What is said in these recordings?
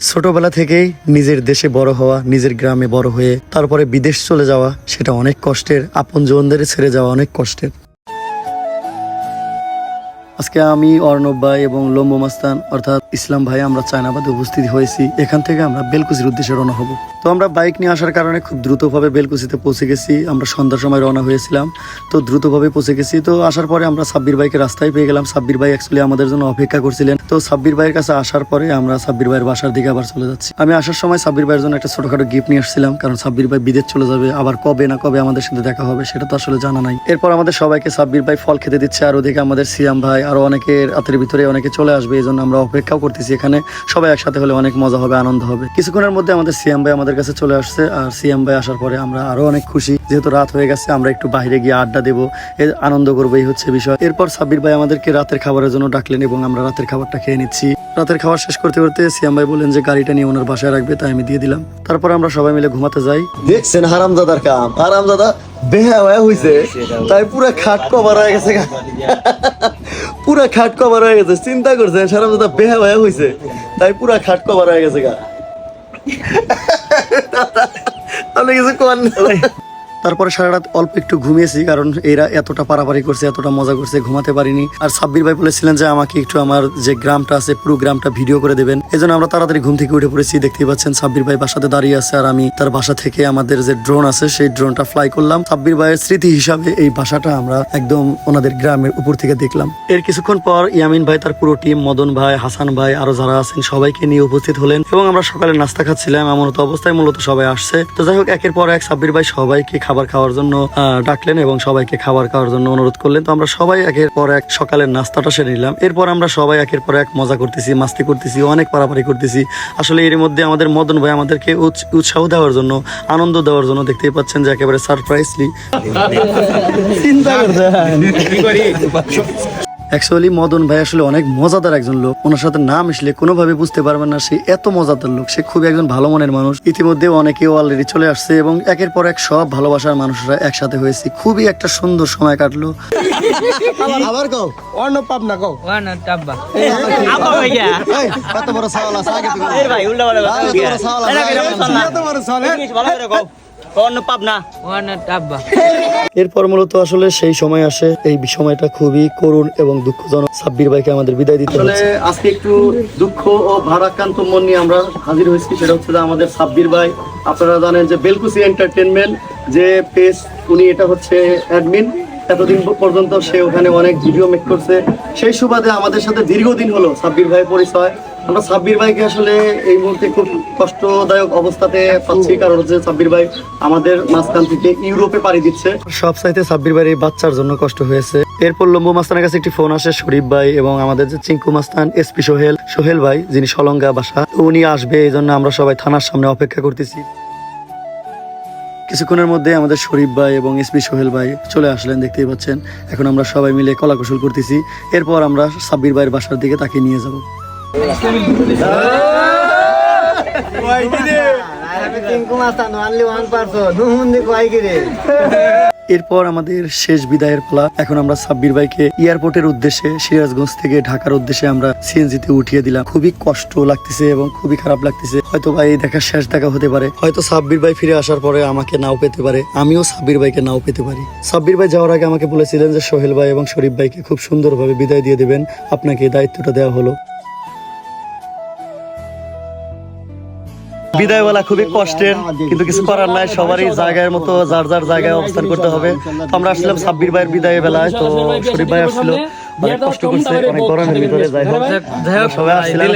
ছোটবেলা থেকেই নিজের দেশে বড় হওয়া, নিজের গ্রামে বড় হয়ে তারপরে বিদেশ চলে যাওয়া, সেটা অনেক কষ্টের। আপনজনদের ছেড়ে যাওয়া অনেক কষ্টের। আজকে আমি অর্ণব ভাই এবং লম্বু মাস্তান অর্থাৎ ইসলাম ভাই আমরা চায়নাবাদে উপস্থিত হয়েছি। এখান থেকে আমরা বেলকুচির উদ্দেশ্যে রওনা হব। তো আমরা বাইক নিয়ে আসার কারণে খুব দ্রুতভাবে বেলকুচিতে পৌঁছে গেছি। আমরা সন্ধ্যার সময় রওনা হয়েছিলাম, তো দ্রুতভাবে পৌঁছে গেছি। তো আসার পরে আমরা সাব্বির ভাইকে রাস্তায় পেয়ে গেলাম। সাব্বির ভাই অ্যাকচুয়ালি আমাদের জন্য অপেক্ষা করছিলেন। তো সাব্বির ভাইয়ের কাছে আসার পরে আমরা সাব্বির ভাইয়ের বাসার দিকে আবার চলে যাচ্ছি। আমি আসার সময় সাব্বির ভাইয়ের জন্য একটা ছোটখাটো গিফট নিয়ে আসছিলাম, কারণ সাব্বির ভাই বিদেশ চলে যাবে। আবার কবে না কবে আমাদের সাথে দেখা হবে সেটা তো আসলে জানা নাই। এরপর আমাদের সবাইকে সাব্বির ভাই ফল খেতে দিচ্ছে, আর ওদিকে আমাদের সিয়াম ভাই আরো অনেকের রাতের ভিতরে অনেকে চলে আসবে, এই জন্য আমরা অপেক্ষাও করতেছি। এখানে সবাই একসাথে হলে অনেক মজা হবে, আনন্দ হবে। কিছুক্ষণের মধ্যে আমাদের সিয়াম ভাই আমাদের কাছে চলে আসছে, আর সিয়াম ভাই আসার পরে আমরা আরো অনেক খুশি, যেহেতু রাত হয়ে গেছে। আমরা একটু বাইরে গিয়ে আড্ডা দেবো, আনন্দ করবো, এই হচ্ছে বিষয়। এরপর সাব্বির ভাই আমাদেরকে রাতের খাবারের জন্য ডাকলেন এবং আমরা রাতের খাবারটা খেয়ে নিচ্ছি। রাতের খাবার শেষ করতে করতে সিয়াম ভাই বললেন যে গাড়িটা নিয়ে ওনার বাসায় রাখবে, তাই আমি দিয়ে দিলাম। তারপর আমরা সবাই মিলে ঘুমাতে যাই। দেখছেন হারামজাদার কাম, হারামজাদা বেহায়া হইছে, তাই পুরা খাট কভার হয়ে গেছে, পুরা খাট কভার হয়ে গেছে। চিন্তা করছেন, হারামজাদা বেহায়া হইছে, তাই পুরা খাট কভার হয়ে গেছে গা। আপনি কিছু কোন? তারপরে সারা রাত অল্প একটু ঘুমিয়েছি, কারণ এরা এতটা পারাপারি করছে, এতটা মজা করছে, ঘুমাতে পারিনি। আর সাব্বির ভাই বলেছিলেন যে আমাকে একটু আমার যে গ্রামটা আছে পুরো গ্রামটা ভিডিও করে দেবেন, এজন্য আমরা তাড়াতাড়ি ঘুম থেকে উঠে পড়েছি। দেখতেই পাচ্ছেন সাব্বির ভাই বাসাতে দাঁড়িয়ে আছে, আর আমি তার বাসা থেকে আমাদের যে ড্রোন আছে সেই ড্রোনটা ফ্লাই করলাম। সাব্বির ভাইয়ের স্মৃতি হিসাবে এই বাসাটা আমরা একদম ওনাদের গ্রামের উপর থেকে দেখলাম। এর কিছুক্ষণ পর ইয়ামিন ভাই তার পুরো টিম, মদন ভাই, হাসান ভাই, আরো যারা আছেন সবাইকে নিয়ে উপস্থিত হলেন এবং আমরা সকালে নাস্তা খাচ্ছিলাম। এমন তো অবস্থায় মূলত সবাই আসছে। তো যাই হোক, একের পর এক সাব্বির ভাই সবাইকে খাবার খাওয়ার জন্য ডাকলেন এবং সবাইকে খাবার খাওয়ার জন্য অনুরোধ করলেন। তো আমরা সবাই একের পর এক সকালের নাস্তাটা সেরে নিলাম। এরপর আমরা সবাই একের পর এক মজা করতেছি, মাস্তি করতেছি, অনেক পারাপারি করতেছি। আসলে এর মধ্যে আমাদের মদন ভাই আমাদেরকে উৎসাহ দেওয়ার জন্য, আনন্দ দেওয়ার জন্য, দেখতেই পাচ্ছেন যে একেবারে সারপ্রাইজলি চিন্তা করতে অ্যাকচুয়ালি মদন ভাই আসলে অনেক মজাদার একজন লোক। ওনার সাথে না মিশলে কোনোভাবে বুঝতে পারবেন না সে এত মজাদার লোক। সে খুবই একজন ভালো মনের মানুষ। ইতিমধ্যে অনেকেও অলরেডি চলে আসছে এবং একের পর এক সব ভালোবাসার মানুষরা একসাথে হয়েছে। খুবই একটা সুন্দর সময় কাটলো। আবার কও অর্ণব পাবনা কও অর্ণব টাব্বা আবা হই গিয়া এই কত বড় সাওয়াল আছে আগে তুমি এর ভাই উল্টা বড় কথা কি এত বড় সাওয়াল ভালো করে কও এরপর মূলত আসলে সেই সময় আসে, এই সময়টা খুবই করুণ এবং দুঃখজনক। সাব্বির ভাইকে আমাদের বিদায় দিতে হচ্ছে। আজকে একটু দুঃখ ও ভারাক্রান্ত মন নিয়ে আমরা হাজির হয়েছি। সেটা হচ্ছে আমাদের সাব্বির ভাই। আপনারা জানেন যে বেলকুচি এন্টারটেনমেন্ট যে পেজ, উনি এটা হচ্ছে অ্যাডমিন। এতদিন পর্যন্ত সে ওখানে অনেক ভিডিও মেক করছে। সেই সুবাদে আমাদের সাথে দীর্ঘদিন হলো সাব্বির ভাই পরিচয়। আমরা সাব্বির ভাইকে আসলে এই মুহূর্তে খুব কষ্টদায়ক অবস্থাতে পাচ্ছি, কারণ হচ্ছে সাব্বির ভাই আমাদের মাঝখান থেকে ইউরোপে পাড়ি দিচ্ছে। সব চাইতে সাব্বির ভাইয়ের এই বাচ্চার জন্য কষ্ট হয়েছে। এরপর লম্বু মাস্তানের কাছে একটি ফোন আসে শরীফ ভাই এবং আমাদের যে চিঙ্কু মাস্তান, এসপি সোহেল ভাই, যিনি সলঙ্গা বাসা, উনি আসবে, এই জন্য আমরা সবাই থানার সামনে অপেক্ষা করতেছি। কিছুক্ষণের মধ্যে আমাদের শরীফ ভাই এবং এসপি সোহেল ভাই চলে আসলেন, দেখতেই পাচ্ছেন। এখন আমরা সবাই মিলে কলাকুশল করতেছি। এরপর আমরা সাব্বির ভাইয়ের বাসার দিকে তাকে নিয়ে যাব। এরপর আমাদের শেষ বিদায়ের পালা। এখন আমরা সাব্বির ভাইকে এয়ারপোর্টের উদ্দেশ্যে, সিরাজগঞ্জ থেকে ঢাকার উদ্দেশ্যে আমরা সিএনজিতে উঠিয়ে দিলাম। খুবই কষ্ট লাগতেছে এবং খুবই খারাপ লাগতেছে। হয়তো ভাই দেখা শেষ দেখা হতে পারে, হয়তো সাব্বির ভাই ফিরে আসার পরে আমাকে নাও পেতে পারে, আমিও সাব্বির ভাইকে নাও পেতে পারি। সাব্বির ভাই যাওয়ার আগে আমাকে বলেছিলেন যে সোহেল ভাই এবং শরীফ ভাইকে খুব সুন্দরভাবে বিদায় দিয়ে দেবেন, আপনাকে এই দায়িত্বটা দেওয়া হলো। বিদায় বলা খুবই কষ্টের, কিন্তু কিছু করার নাই। সবারই জায়গার মতো যার যার জায়গায় অবস্থান করতে হবে। তো আমরা আসলাম সাব্বির ভাইয়ের বিদায় বেলায়, তো শরীফ ভাই আসছিল, অনেক কষ্ট করছে, অনেক গরমের ভিতরে। যাই হোক সবাই আসছিলাম,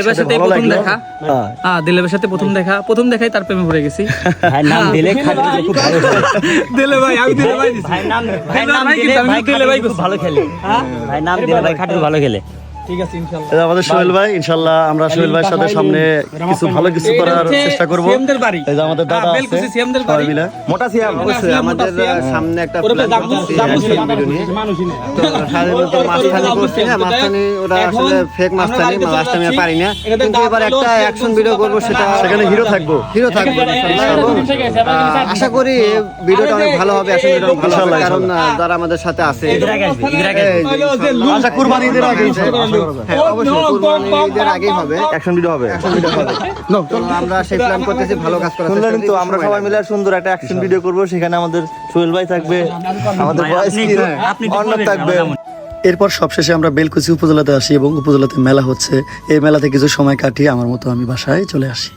দিলের সাথে প্রথম দেখা, প্রথম দেখাই তার প্রেমে পড়ে গেছি। ভাই নাম দিলে খাটে খুব ভালো দিলে ভাই, আমি দিলে ভাই দিছি। ভাই নাম দিলে ভাই দিলে ভাই খুব ভালো খেলে। ভাই নাম দিলে ভাই খাটে ভালো খেলে। ঠিক আছে ইনশাআল্লাহ। আমাদের সোহেল ভাই, ইনশাআল্লাহ আমরা সোহেল ভাইয়ের সাথে সামনে কিছু ভালো কিছু করার চেষ্টা করব। এই যে আমাদের দাদা আছে সবাই মিলে মোটা সিয়াম, অবশ্যই আমাদের সামনে একটা প্ল্যান করতেছি ভিডিও নিয়ে। তো সাধারণত মাস্তানি করছি না, মাস্তানি ওরা আসলে ফেক মাস্তানি, মাস্তানি আমি পারি না, কিন্তু এবার একটা অ্যাকশন ভিডিও করব, সেটা সেখানে হিরো থাকবো ইনশাআল্লাহ। আশা করি ভিডিওটা অনেক ভালো হবে, অ্যাকশন ভিডিও ভালো হবে, কারণ যারা আমাদের সাথে আছে আশা কুরবানি ঈদের আগে হ্যাঁ অবশ্যই কুরবানির ঈদের আগেই হবে, অ্যাকশন ভিডিও হবে। তো আমরা সেই প্ল্যান করতেছি, ভালো কাজ করার শুনলেন চেষ্টা তো, করতেছি, আমরা সময় সবাই লাগবে। মিলে সুন্দর একটা অ্যাকশন ভিডিও করব, সেখানে আমাদের সোহেল ভাই থাকবে, আমাদের ভয়েস কি অর্ণব থাকবে। এরপর সবশেষে আমরা বেলকুচি উপজেলাতে আসি এবং উপজেলাতে মেলা হচ্ছে। এই মেলাতে কিছু সময় কাটিয়ে আমার মতো আমি বাসায় চলে আসি।